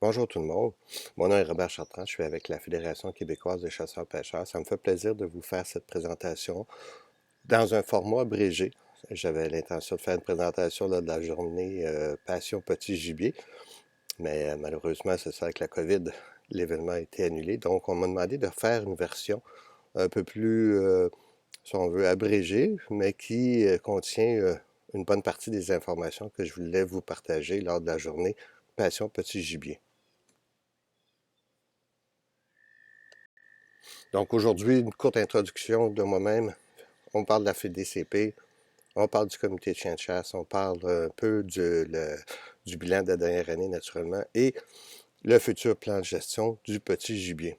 Bonjour tout le monde. Mon nom est Robert Chartrand, je suis avec la Fédération québécoise des chasseurs-pêcheurs. Ça me fait plaisir de vous faire cette présentation dans un format abrégé. J'avais l'intention de faire une présentation de la journée Passion Petit Gibier, mais malheureusement, c'est ça, avec la COVID, l'événement a été annulé. Donc, on m'a demandé de faire une version un peu plus, si on veut, abrégée, mais qui contient une bonne partie des informations que je voulais vous partager lors de la journée Passion Petit Gibier. Donc aujourd'hui, une courte introduction de moi-même. On parle de la FDCP, on parle du comité de chiens de chasse, on parle un peu du bilan de la dernière année naturellement et le futur plan de gestion du petit gibier.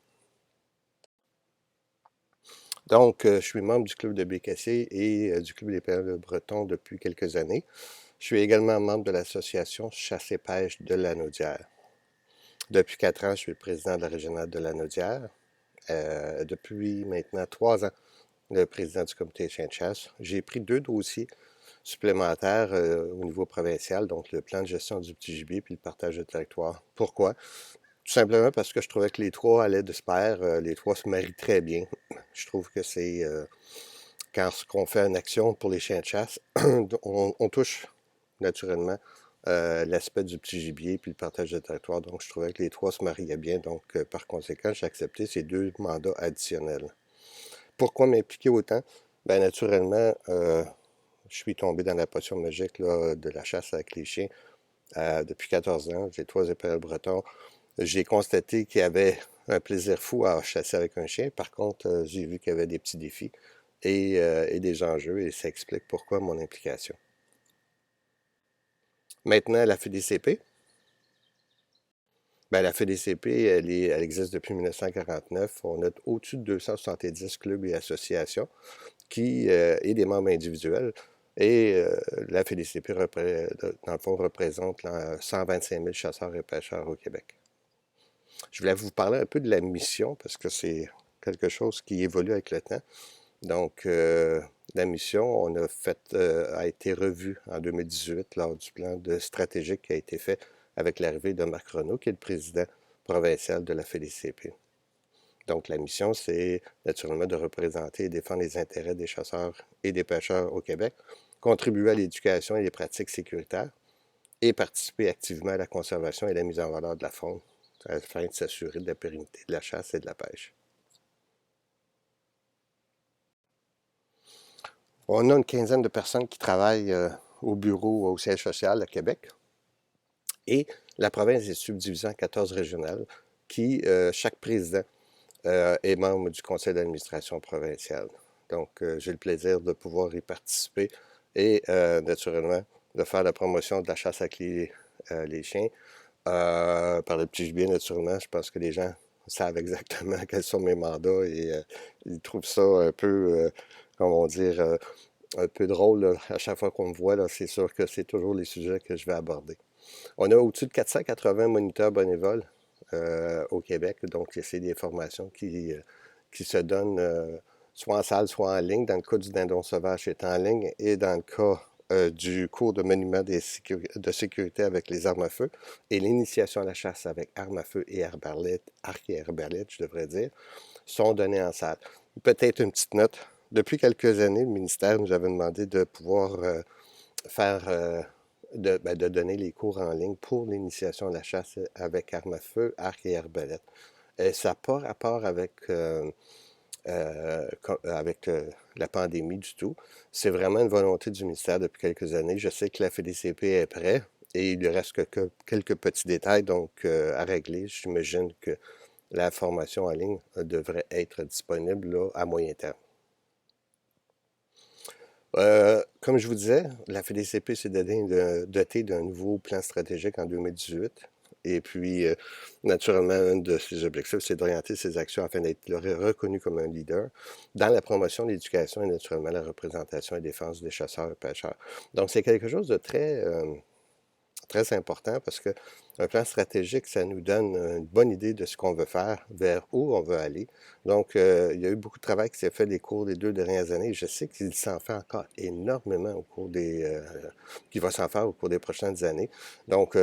Donc, je suis membre du club de Bécassé et du club des pêcheurs bretons depuis quelques années. Je suis également membre de l'association Chasse et pêche de Lanaudière. Depuis 4 ans, je suis le président de la régionale de Lanaudière. Depuis maintenant 3 ans, le président du comité de chiens de chasse. J'ai pris 2 dossiers supplémentaires au niveau provincial, donc le plan de gestion du petit gibier puis le partage de territoire. Pourquoi? Tout simplement parce que je trouvais que les trois allaient de se pair, les trois se marient très bien. Je trouve que c'est quand on fait une action pour les chiens de chasse, on touche naturellement l'aspect du petit gibier puis le partage de territoire. Donc je trouvais que les trois se mariaient bien. Donc par conséquent, j'ai accepté ces 2 mandats additionnels. Pourquoi m'impliquer autant? Bien, naturellement, je suis tombé dans la potion magique là, de la chasse avec les chiens depuis 14 ans. J'ai 3 épaules bretons. J'ai constaté qu'il y avait un plaisir fou à chasser avec un chien. Par contre, j'ai vu qu'il y avait des petits défis et des enjeux et ça explique pourquoi mon implication. Maintenant, la FDCP. Ben, la FDCP, elle existe depuis 1949. On a au-dessus de 270 clubs et associations et des membres individuels. Et la FDCP, dans le fond, représente 125 000 chasseurs et pêcheurs au Québec. Je voulais vous parler un peu de la mission parce que c'est quelque chose qui évolue avec le temps. Donc, la mission, a été revue en 2018 lors du plan stratégique qui a été fait avec l'arrivée de Marc Renaud, qui est le président provincial de la FDCP. Donc, la mission, c'est naturellement de représenter et défendre les intérêts des chasseurs et des pêcheurs au Québec, contribuer à l'éducation et les pratiques sécuritaires et participer activement à la conservation et la mise en valeur de la faune afin de s'assurer de la pérennité de la chasse et de la pêche. On a une quinzaine de personnes qui travaillent au bureau, au siège social à Québec. Et la province est subdivisée en 14 régionales qui, chaque président est membre du conseil d'administration provincial. Donc, j'ai le plaisir de pouvoir y participer et, naturellement, de faire la promotion de la chasse avec les chiens. Par le petit gibier, naturellement, je pense que les gens savent exactement quels sont mes mandats et ils trouvent ça un peu, comment dire, un peu drôle. Là. À chaque fois qu'on me voit, là, c'est sûr que c'est toujours les sujets que je vais aborder. On a au-dessus de 480 moniteurs bénévoles au Québec, donc c'est des formations qui se donnent soit en salle, soit en ligne. Dans le cas du dindon sauvage, c'est en ligne, et dans le cas du cours de maniement de sécurité avec les armes à feu et l'initiation à la chasse avec armes à feu et arc et arbalète, je devrais dire, sont donnés en salle. Peut-être une petite note. Depuis quelques années, le ministère nous avait demandé de pouvoir faire, de donner les cours en ligne pour l'initiation à la chasse avec armes à feu, arc et arbalète. Et ça n'a pas rapport avec la pandémie du tout. C'est vraiment une volonté du ministère depuis quelques années. Je sais que la FDCP est prête et il lui reste quelques petits détails donc à régler. J'imagine que la formation en ligne devrait être disponible là, à moyen terme. Comme je vous disais, la FDCP s'est dotée d'un nouveau plan stratégique en 2018. Et puis, naturellement, un de ses objectifs, c'est d'orienter ses actions afin d'être reconnu comme un leader dans la promotion, l'éducation et naturellement la représentation et défense des chasseurs et pêcheurs. Donc, c'est quelque chose de très important parce que un plan stratégique, ça nous donne une bonne idée de ce qu'on veut faire, vers où on veut aller. Donc, il y a eu beaucoup de travail qui s'est fait des cours des 2 dernières années. Je sais qu'il s'en fait encore énormément qui va s'en faire au cours des prochaines années. Donc,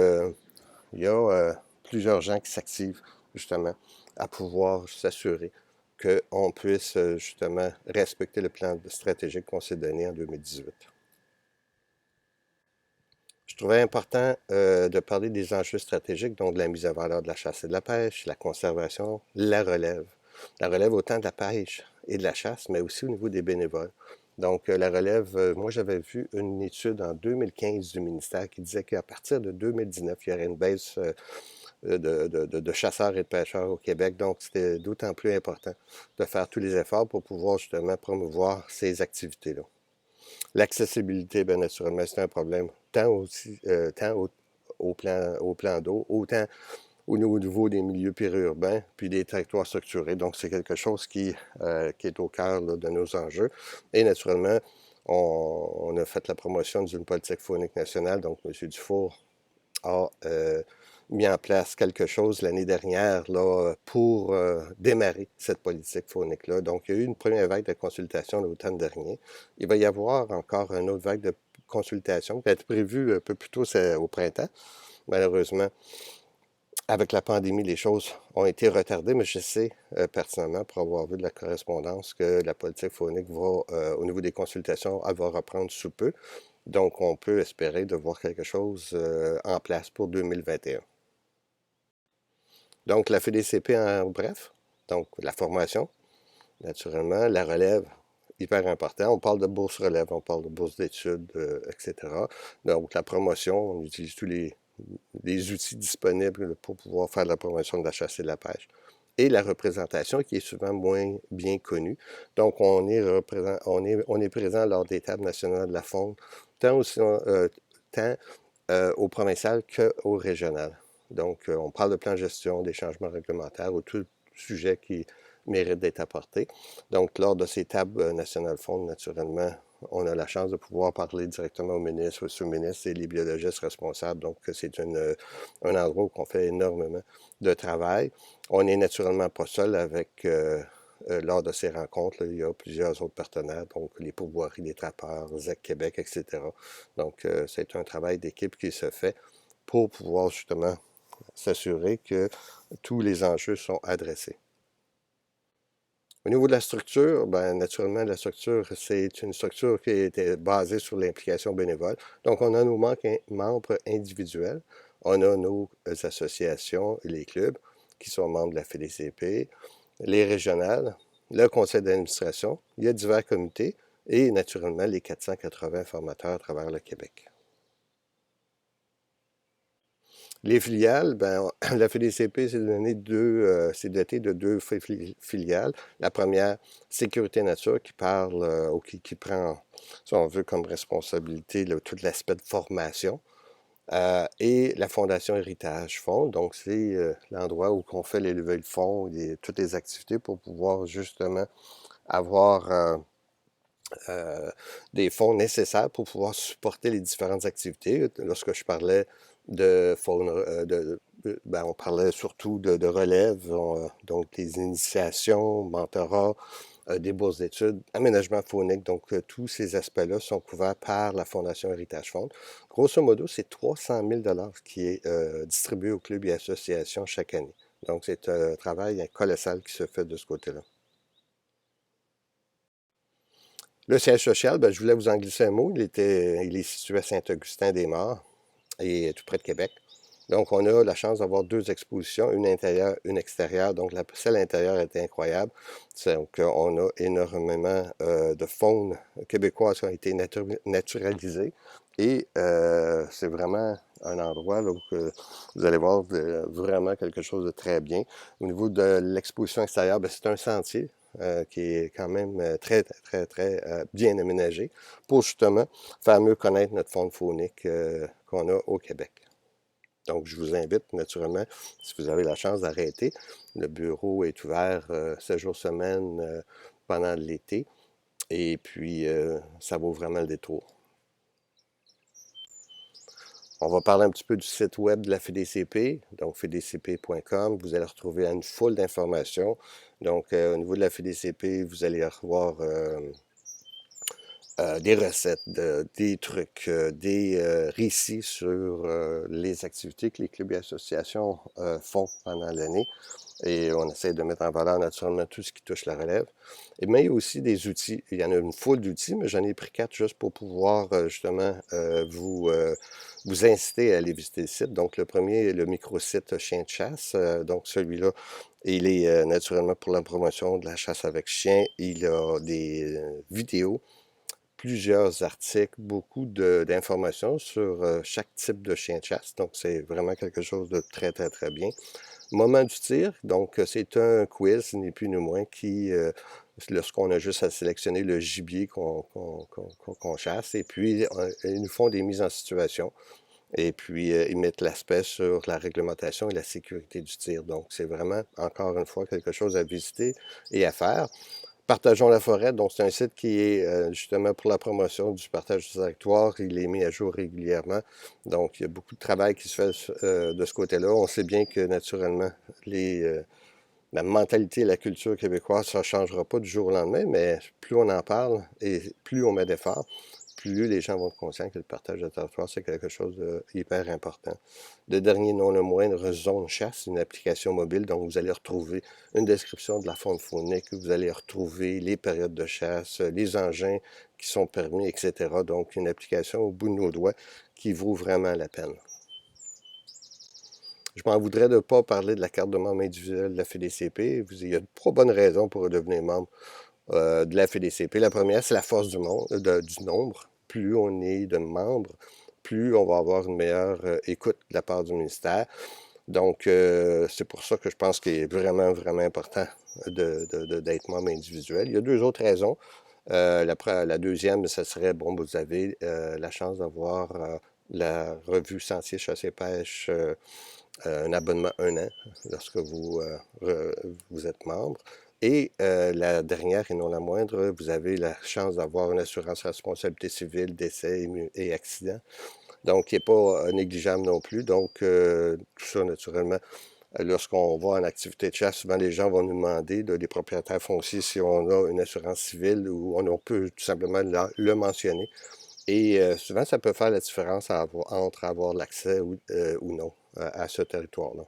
il y a plusieurs gens qui s'activent justement à pouvoir s'assurer qu'on puisse justement respecter le plan stratégique qu'on s'est donné en 2018. Je trouvais important de parler des enjeux stratégiques, donc de la mise en valeur de la chasse et de la pêche, la conservation, la relève. La relève autant de la pêche et de la chasse, mais aussi au niveau des bénévoles. Donc, la relève, moi j'avais vu une étude en 2015 du ministère qui disait qu'à partir de 2019, il y aurait une baisse de chasseurs et de pêcheurs au Québec. Donc, c'était d'autant plus important de faire tous les efforts pour pouvoir justement promouvoir ces activités-là. L'accessibilité, bien naturellement, c'est un problème, tant au plan d'eau, autant au niveau des milieux périurbains, puis des territoires structurés. Donc, c'est quelque chose qui est au cœur là, de nos enjeux. Et naturellement, on a fait la promotion d'une politique faunique nationale. Donc, M. Dufour a mis en place quelque chose l'année dernière là, pour démarrer cette politique faunique-là. Donc, il y a eu une première vague de consultation l'automne dernier. Il va y avoir encore une autre vague de consultation qui va être prévue un peu plus tôt au printemps. Malheureusement, avec la pandémie, les choses ont été retardées, mais je sais pertinemment, pour avoir vu de la correspondance, que la politique faunique va, au niveau des consultations, elle va reprendre sous peu. Donc, on peut espérer de voir quelque chose en place pour 2021. Donc, la FDCP en bref, donc la formation, naturellement, la relève, hyper important. On parle de bourse relève, on parle de bourse d'études, etc. Donc, la promotion, on utilise tous les outils disponibles pour pouvoir faire la promotion de la chasse et de la pêche. Et la représentation qui est souvent moins bien connue. Donc, on est présent lors des tables nationales de la faune, tant au provincial qu'au régional. Donc, on parle de plan de gestion, des changements réglementaires ou tout sujet qui mérite d'être apporté. Donc, lors de ces tables nationales faune, naturellement, on a la chance de pouvoir parler directement au ministre, au sous-ministre et les biologistes responsables. Donc, c'est un endroit où on fait énormément de travail. On n'est naturellement pas seul avec lors de ces rencontres, là, il y a plusieurs autres partenaires, donc les pourvoiries, les trappeurs, ZEC Québec, etc. Donc, c'est un travail d'équipe qui se fait pour pouvoir justement s'assurer que tous les enjeux sont adressés. Au niveau de la structure, bien, naturellement, la structure, c'est une structure qui était basée sur l'implication bénévole. Donc, on a nos membres individuels, on a nos associations et les clubs qui sont membres de la FDCP, les régionales, le conseil d'administration, il y a divers comités et naturellement les 480 formateurs à travers le Québec. Les filiales, ben, la FDCP s'est dotée de deux filiales. La première, Sécurité Nature, qui parle ou qui prend, si on veut, comme responsabilité tout l'aspect de formation. Et la Fondation Héritage Fonds, donc c'est l'endroit où on fait les levées de fonds et toutes les activités pour pouvoir justement avoir des fonds nécessaires pour pouvoir supporter les différentes activités. Lorsque je parlais de faune, ben, on parlait surtout de relève, donc des initiations, mentorat, des bourses d'études, aménagement faunique. Donc, tous ces aspects-là sont couverts par la Fondation Héritage Fonds. Grosso modo, c'est 300 000 qui est distribué aux clubs et associations chaque année. Donc, c'est un travail colossal qui se fait de ce côté-là. Le siège social, ben, je voulais vous en glisser un mot. Il est situé à Saint-Augustin-des-Maures et tout près de Québec. Donc, on a la chance d'avoir deux expositions, une intérieure, une extérieure. Donc, celle intérieure était incroyable. Donc, on a énormément de faune québécoise qui ont été naturalisées. Et c'est vraiment un endroit là, où vous allez voir vraiment quelque chose de très bien. Au niveau de l'exposition extérieure, ben, c'est un sentier qui est quand même très bien aménagé pour justement faire mieux connaître notre faune faunique qu'on a au Québec. Donc, je vous invite naturellement, si vous avez la chance d'arrêter, le bureau est ouvert 7 jours semaine pendant l'été et puis ça vaut vraiment le détour. On va parler un petit peu du site web de la FDCP, donc fdcp.com. Vous allez retrouver une foule d'informations. Donc, au niveau de la FDCP, vous allez avoir des recettes, des trucs, des récits sur les activités que les clubs et associations font pendant l'année. Et on essaie de mettre en valeur naturellement tout ce qui touche la relève. Et mais il y a aussi des outils. Il y en a une foule d'outils, mais j'en ai pris 4 juste pour pouvoir justement vous inciter à aller visiter le site. Donc le premier est le microsite Chien de chasse. Donc celui-là, il est naturellement pour la promotion de la chasse avec chien. Il a des vidéos, plusieurs articles, beaucoup d'informations sur chaque type de chien de chasse. Donc, c'est vraiment quelque chose de très, très, très bien. Moment du tir, donc c'est un quiz, ni plus ni moins, qui, lorsqu'on a juste à sélectionner le gibier qu'on chasse, et puis ils nous font des mises en situation, et puis ils mettent l'aspect sur la réglementation et la sécurité du tir. Donc, c'est vraiment, encore une fois, quelque chose à visiter et à faire. Partageons la forêt, donc c'est un site qui est justement pour la promotion du partage du territoire. Il est mis à jour régulièrement. Donc, il y a beaucoup de travail qui se fait de ce côté-là. On sait bien que naturellement, la mentalité et la culture québécoise, ça ne changera pas du jour au lendemain, mais plus on en parle et plus on met d'efforts, plus les gens vont être conscients que le partage de territoire, c'est quelque chose d'hyper important. Le dernier, non le moindre, Zone Chasse, une application mobile, donc vous allez retrouver une description de la faune faunique, vous allez retrouver les périodes de chasse, les engins qui sont permis, etc. Donc, une application au bout de nos doigts qui vaut vraiment la peine. Je m'en voudrais de ne pas parler de la carte de membre individuelle de la FDCP. Il y a trois bonnes raisons pour devenir membre de la FDCP. La première, c'est la force du nombre. Plus on est de membres, plus on va avoir une meilleure écoute de la part du ministère. Donc, c'est pour ça que je pense qu'il est vraiment, vraiment important d'être membre individuel. Il y a deux autres raisons. La deuxième, ce serait, bon, vous avez la chance d'avoir la revue Sentier, Chasse et Pêche, un abonnement un an lorsque vous êtes membre. Et la dernière et non la moindre, vous avez la chance d'avoir une assurance responsabilité civile, décès et accident. Donc, qui n'est pas négligeable non plus. Donc, tout ça, naturellement, lorsqu'on va en activité de chasse, souvent les gens vont nous demander, les propriétaires fonciers, si on a une assurance civile ou on peut tout simplement le mentionner. Et souvent, ça peut faire la différence entre avoir l'accès ou non à ce territoire-là.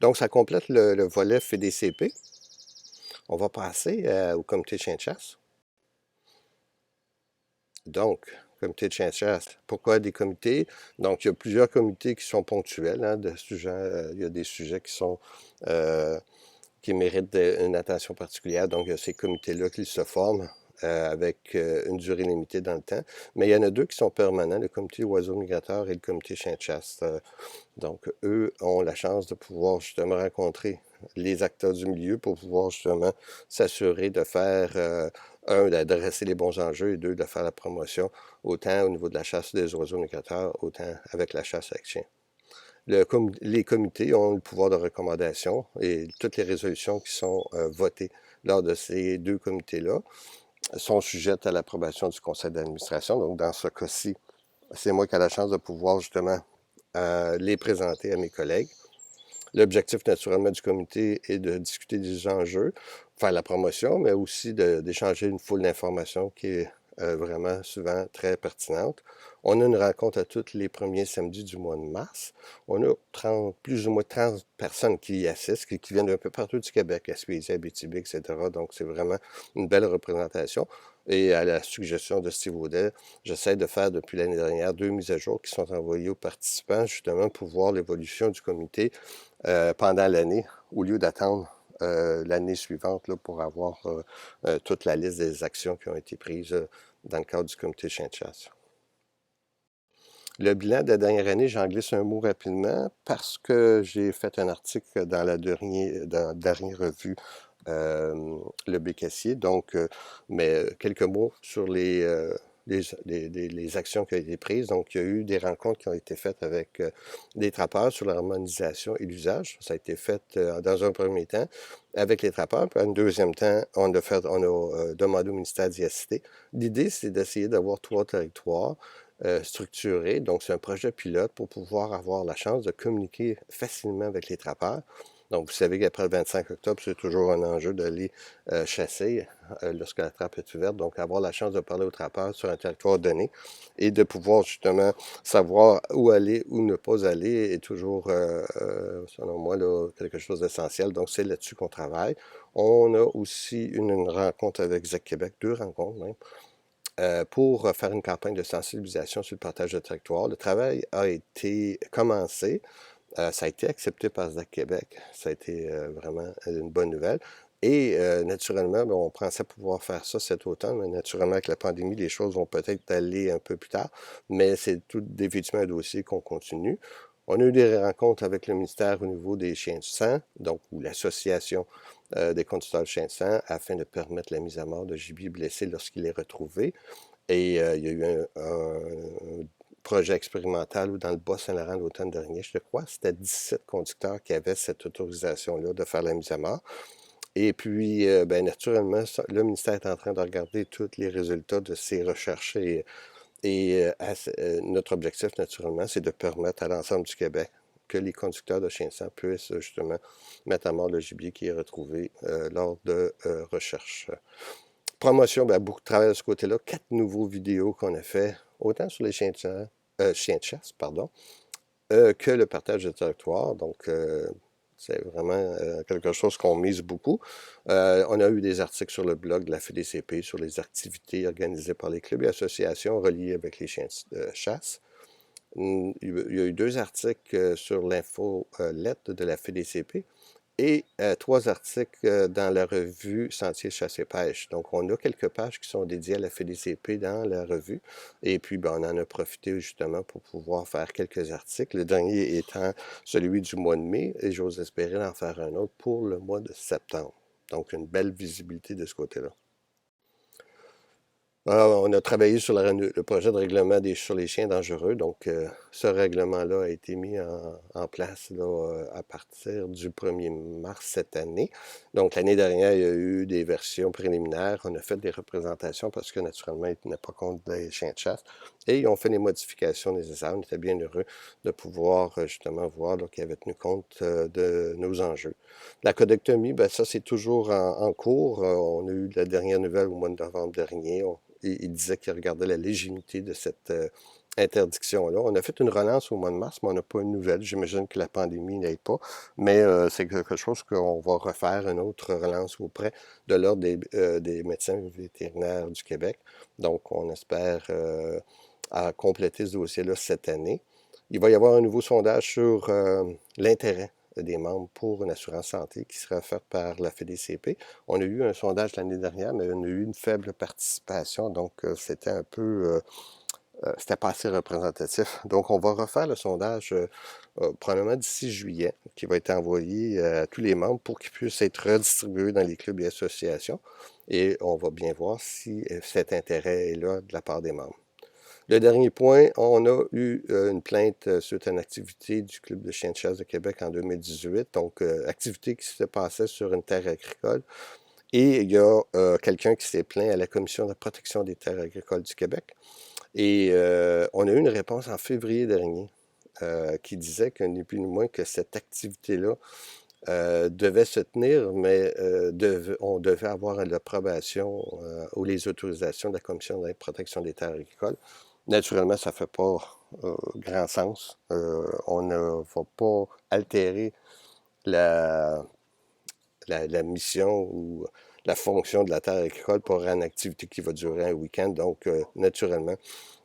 Donc, ça complète le volet FDCP. On va passer au comité de chien de chasse. Donc, comité de chien de chasse. Pourquoi des comités? Donc, il y a plusieurs comités qui sont ponctuels. Hein, il y a des sujets qui méritent une attention particulière. Donc, il y a ces comités-là qui se forment avec une durée limitée dans le temps. Mais il y en a deux qui sont permanents, le comité oiseaux migrateurs et le comité chien de chasse. Donc, eux ont la chance de pouvoir justement rencontrer les acteurs du milieu pour pouvoir justement s'assurer de faire, un, d'adresser les bons enjeux et deux, de faire la promotion, autant au niveau de la chasse des oiseaux migrateurs, autant avec la chasse avec chien. Les comités ont le pouvoir de recommandation et toutes les résolutions qui sont votées lors de ces deux comités-là sont sujettes à l'approbation du conseil d'administration. Donc, dans ce cas-ci, c'est moi qui ai la chance de pouvoir justement les présenter à mes collègues. L'objectif, naturellement, du comité est de discuter des enjeux, faire la promotion, mais aussi d'échanger une foule d'informations qui est vraiment souvent très pertinente. On a une rencontre à tous les premiers samedis du mois de mars. On a plus ou moins 30 personnes qui y assistent, qui viennent d'un peu partout du Québec, Gaspésie, Abitibi, etc. Donc, c'est vraiment une belle représentation. Et à la suggestion de Steve Audet, j'essaie de faire depuis l'année dernière 2 mises à jour qui sont envoyées aux participants, justement pour voir l'évolution du comité pendant l'année, au lieu d'attendre l'année suivante là, pour avoir toute la liste des actions qui ont été prises dans le cadre du comité chien de chasse. Le bilan de la dernière année, j'en glisse un mot rapidement parce que j'ai fait un article dans la dernière revue Le Bécassier. Donc, mais quelques mots sur les actions qui ont été prises. Donc, il y a eu des rencontres qui ont été faites avec des trappeurs sur l'harmonisation et l'usage. Ça a été fait dans un premier temps avec les trappeurs. Puis, en deuxième temps, on a demandé au ministère d'y assister. L'idée, c'est d'essayer d'avoir 3 territoires structurés. Donc, c'est un projet pilote pour pouvoir avoir la chance de communiquer facilement avec les trappeurs Donc, vous savez qu'après le 25 octobre, c'est toujours un enjeu d'aller chasser lorsque la trappe est ouverte. Donc, avoir la chance de parler aux trappeurs sur un territoire donné et de pouvoir justement savoir où aller, où ne pas aller est toujours, selon moi, là, quelque chose d'essentiel. Donc, c'est là-dessus qu'on travaille. On a aussi une rencontre avec ZEC Québec, deux rencontres même, pour faire une campagne de sensibilisation sur le partage de territoire. Le travail a été commencé. Ça a été accepté par ZAC Québec. Ça a été vraiment une bonne nouvelle. Et naturellement, ben, on pensait pouvoir faire ça cet automne, mais naturellement, avec la pandémie, les choses vont peut-être aller un peu plus tard, mais c'est tout définitivement un dossier qu'on continue. On a eu des rencontres avec le ministère au niveau des chiens de sang, donc ou l'association des conducteurs de chiens de sang, afin de permettre la mise à mort de gibier blessé lorsqu'il est retrouvé. Et il y a eu un projet expérimental dans le Bas-Saint-Laurent l'automne dernier, je crois. C'était 17 conducteurs qui avaient cette autorisation-là de faire la mise à mort. Et puis, ben, naturellement, le ministère est en train de regarder tous les résultats de ces recherches et notre objectif, naturellement, c'est de permettre à l'ensemble du Québec que les conducteurs de chiens de sang puissent justement mettre à mort le gibier qui est retrouvé lors de recherches. Promotion, ben, beaucoup de travail de ce côté-là. 4 nouveaux vidéos qu'on a fait, autant sur les chiens de chasse, pardon, que le partage de territoire. Donc, c'est vraiment quelque chose qu'on mise beaucoup. On a eu des articles sur le blog de la FDCP sur les activités organisées par les clubs et associations reliées avec les chiens de chasse. Il y a eu 2 articles sur l'infolette de la FDCP et 3 articles dans la revue Sentier Chasse et Pêche. Donc, on a quelques pages qui sont dédiées à la FDCP dans la revue. Et puis, ben, on en a profité justement pour pouvoir faire quelques articles. Le dernier étant celui du mois de mai, et j'ose espérer d'en faire un autre pour le mois de septembre. Donc, une belle visibilité de ce côté-là. Alors, on a travaillé sur le projet de règlement sur les chiens dangereux. Donc, ce règlement-là a été mis en place là, à partir du 1er mars cette année. Donc, l'année dernière, il y a eu des versions préliminaires. On a fait des représentations parce que, naturellement, ils ne tenaient pas compte des chiens de chasse. Et ils ont fait les modifications nécessaires. On était bien heureux de pouvoir, justement, voir qu'ils avaient tenu compte de nos enjeux. La codectomie, ben, ça, c'est toujours en cours. On a eu la dernière nouvelle au mois de novembre dernier. Il disait qu'il regardait la légitimité de cette interdiction-là. On a fait une relance au mois de mars, mais on n'a pas une nouvelle. J'imagine que la pandémie n'aide pas, mais c'est quelque chose qu'on va refaire, une autre relance auprès de l'Ordre des médecins vétérinaires du Québec. Donc, on espère à compléter ce dossier-là cette année. Il va y avoir un nouveau sondage sur l'intérêt des membres pour une assurance santé qui sera faite par la FDCP. On a eu un sondage l'année dernière, mais on a eu une faible participation, donc c'était un peu, c'était pas assez représentatif. Donc on va refaire le sondage probablement d'ici juillet, qui va être envoyé à tous les membres pour qu'ils puissent être redistribués dans les clubs et associations. Et on va bien voir si cet intérêt est là de la part des membres. Le dernier point, on a eu une plainte suite à une activité du Club de chiens de chasse de Québec en 2018, donc activité qui se passait sur une terre agricole. Et il y a quelqu'un qui s'est plaint à la Commission de protection des terres agricoles du Québec. Et on a eu une réponse en février dernier qui disait que ni plus ni moins que cette activité-là devait se tenir, mais on devait avoir l'approbation ou les autorisations de la Commission de protection des terres agricoles. Naturellement, ça ne fait pas grand sens. On ne va pas altérer la, la mission ou la fonction de la terre agricole pour une activité qui va durer un week-end. Donc, naturellement,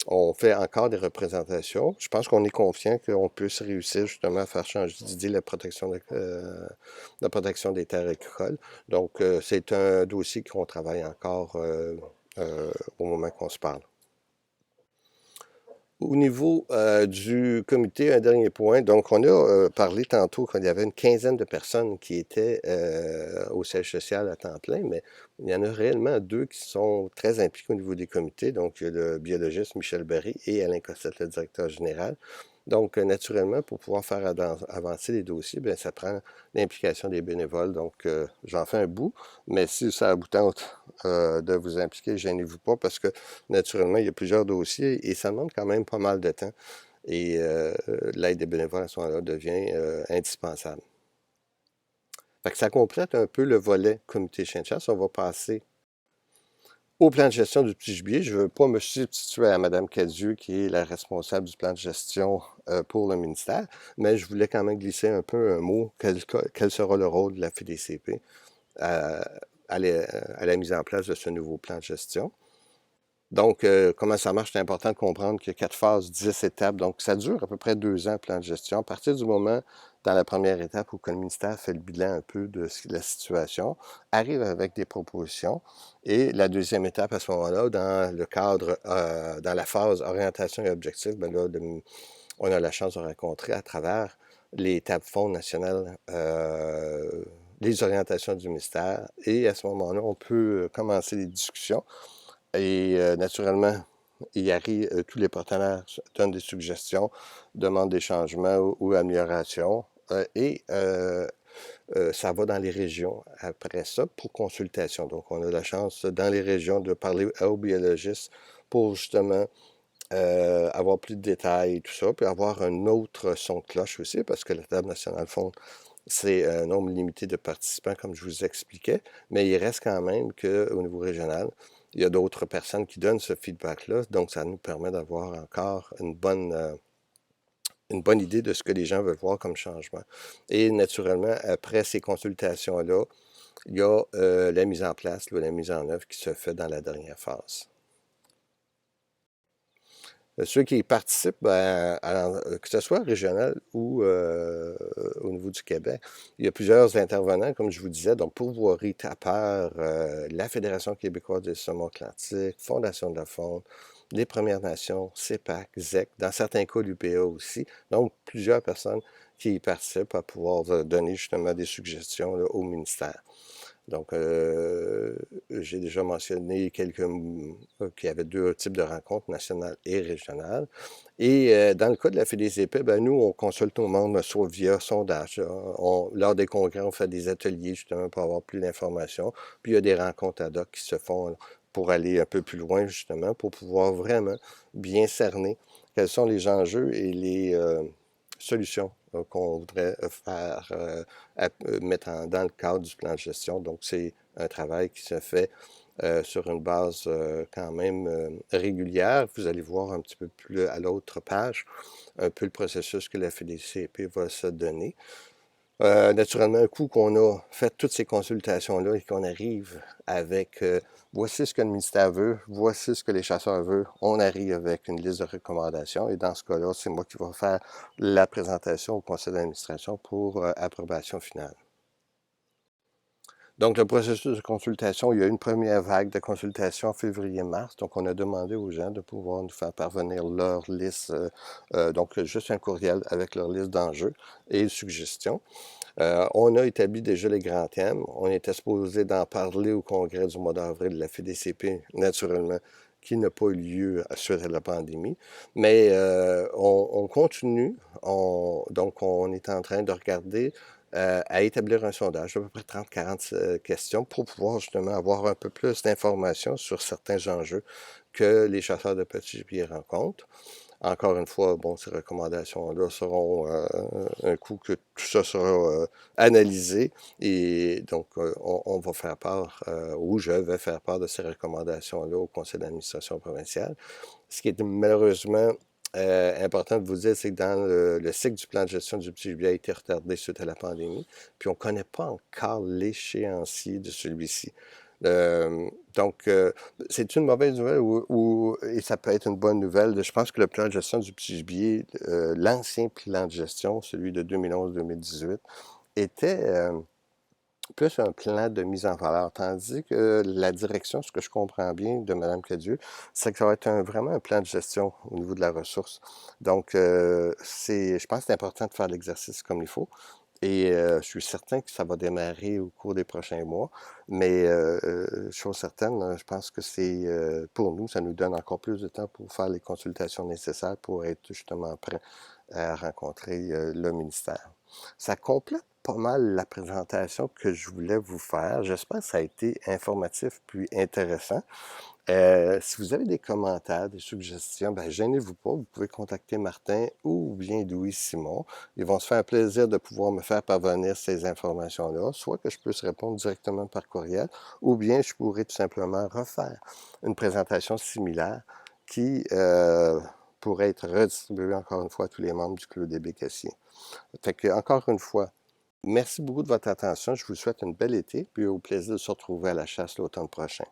on fait encore des représentations. Je pense qu'on est confiant qu'on puisse réussir justement à faire changer d'idée la protection des terres agricoles. Donc, c'est un dossier qu'on travaille encore au moment qu'on se parle. Au niveau du comité, un dernier point. Donc, on a parlé tantôt qu'il y avait une quinzaine de personnes qui étaient au siège social à temps plein, mais il y en a réellement 2 qui sont très impliqués au niveau des comités. Donc, il y a le biologiste Michel Barry et Alain Cossette, le directeur général. Donc, naturellement, pour pouvoir faire avancer les dossiers, bien, ça prend l'implication des bénévoles. Donc, j'en fais un bout, mais si ça vous tente de vous impliquer, gênez-vous pas parce que, naturellement, il y a plusieurs dossiers et ça demande quand même pas mal de temps. Et l'aide des bénévoles à ce moment-là devient indispensable. Fait que ça complète un peu le volet comité chien de chasse. On va passer au plan de gestion du petit gibier. Je ne veux pas me substituer à Mme Cadieux, qui est la responsable du plan de gestion pour le ministère, mais je voulais quand même glisser un peu un mot. Quel sera le rôle de la FDCP à, à la mise en place de ce nouveau plan de gestion? Donc, comment ça marche? C'est important de comprendre qu'il y a 4 phases, 10 étapes. Donc, ça dure à peu près 2 ans, le plan de gestion. À partir du moment, dans la première étape, où le ministère fait le bilan un peu de la situation, arrive avec des propositions. Et la deuxième étape, à ce moment-là, dans le cadre, dans la phase orientation et objectifs, ben là, on a la chance de rencontrer à travers les tables fonds nationales les orientations du ministère. Et à ce moment-là, on peut commencer les discussions. Et naturellement, tous les partenaires donnent des suggestions, demandent des changements ou améliorations. Ça va dans les régions après ça pour consultation. Donc, on a la chance dans les régions de parler aux biologistes pour justement avoir plus de détails et tout ça, puis avoir un autre son de cloche aussi, parce que la table nationale fond, c'est un nombre limité de participants, comme je vous expliquais, mais il reste quand même qu'au niveau régional, il y a d'autres personnes qui donnent ce feedback-là, donc ça nous permet d'avoir encore une bonne idée de ce que les gens veulent voir comme changement. Et naturellement, après ces consultations-là, il y a la mise en place, la mise en œuvre qui se fait dans la dernière phase. Ceux qui participent, que ce soit régional ou au niveau du Québec, il y a plusieurs intervenants, comme je vous disais, donc Pourvoirie, TAPER, la Fédération québécoise des saumons atlantiques, Fondation de la faune, les Premières Nations, CEPAC, ZEC, dans certains cas l'UPA aussi. Donc, plusieurs personnes qui y participent à pouvoir donner justement des suggestions là, au ministère. Donc, j'ai déjà mentionné qu'il y avait 2 types de rencontres, nationales et régionales. Et dans le cas de la FDCP, ben, nous, on consulte nos membres soit via sondage. Lors des congrès, on fait des ateliers justement pour avoir plus d'informations. Puis il y a des rencontres ad hoc qui se font pour aller un peu plus loin justement, pour pouvoir vraiment bien cerner quels sont les enjeux et les solutions qu'on voudrait faire mettre dans le cadre du plan de gestion. Donc, c'est un travail qui se fait sur une base quand même régulière. Vous allez voir un petit peu plus à l'autre page un peu le processus que la FDCP va se donner. Naturellement, un coup qu'on a fait toutes ces consultations-là et qu'on arrive avec voici ce que le ministère veut, voici ce que les chasseurs veulent, on arrive avec une liste de recommandations et dans ce cas-là, c'est moi qui vais faire la présentation au conseil d'administration pour approbation finale. Donc, le processus de consultation, il y a une première vague de consultation en février-mars. Donc, on a demandé aux gens de pouvoir nous faire parvenir leur liste, donc juste un courriel avec leur liste d'enjeux et suggestions. On a établi déjà les grands thèmes. On était supposé d'en parler au congrès du mois d'avril de la FDCP, naturellement, qui n'a pas eu lieu suite à la pandémie. Mais on continue. Donc, on est en train de regarder à établir un sondage d'à peu près 30-40 questions pour pouvoir justement avoir un peu plus d'informations sur certains enjeux que les chasseurs de petits gibiers rencontrent. Encore une fois, bon, ces recommandations-là seront un coup que tout ça sera analysé et donc on va faire part, ou je vais faire part de ces recommandations-là au conseil d'administration provincial. Ce qui est malheureusement important de vous dire, c'est que dans le cycle du plan de gestion du petit gibier a été retardé suite à la pandémie, puis on ne connaît pas encore l'échéancier de celui-ci. Donc, c'est une mauvaise nouvelle et ça peut être une bonne nouvelle. Je pense que le plan de gestion du petit gibier, l'ancien plan de gestion, celui de 2011-2018, était plus un plan de mise en valeur, tandis que la direction, ce que je comprends bien de Mme Cadieux, c'est que ça va être vraiment un plan de gestion au niveau de la ressource. Donc, je pense que c'est important de faire l'exercice comme il faut. Et je suis certain que ça va démarrer au cours des prochains mois. Mais chose certaine, je pense que c'est pour nous, ça nous donne encore plus de temps pour faire les consultations nécessaires pour être justement prêt à rencontrer le ministère. Ça complète pas mal la présentation que je voulais vous faire. J'espère que ça a été informatif puis intéressant. Si vous avez des commentaires, des suggestions, ben gênez-vous pas, vous pouvez contacter Martin ou bien Louis Simon. Ils vont se faire un plaisir de pouvoir me faire parvenir ces informations-là, soit que je puisse répondre directement par courriel, ou bien je pourrais tout simplement refaire une présentation similaire qui pourrait être redistribuée encore une fois à tous les membres du Clos des Bécassiers. Fait que, encore une fois, merci beaucoup de votre attention. Je vous souhaite une belle été, puis au plaisir de se retrouver à la chasse l'automne prochain.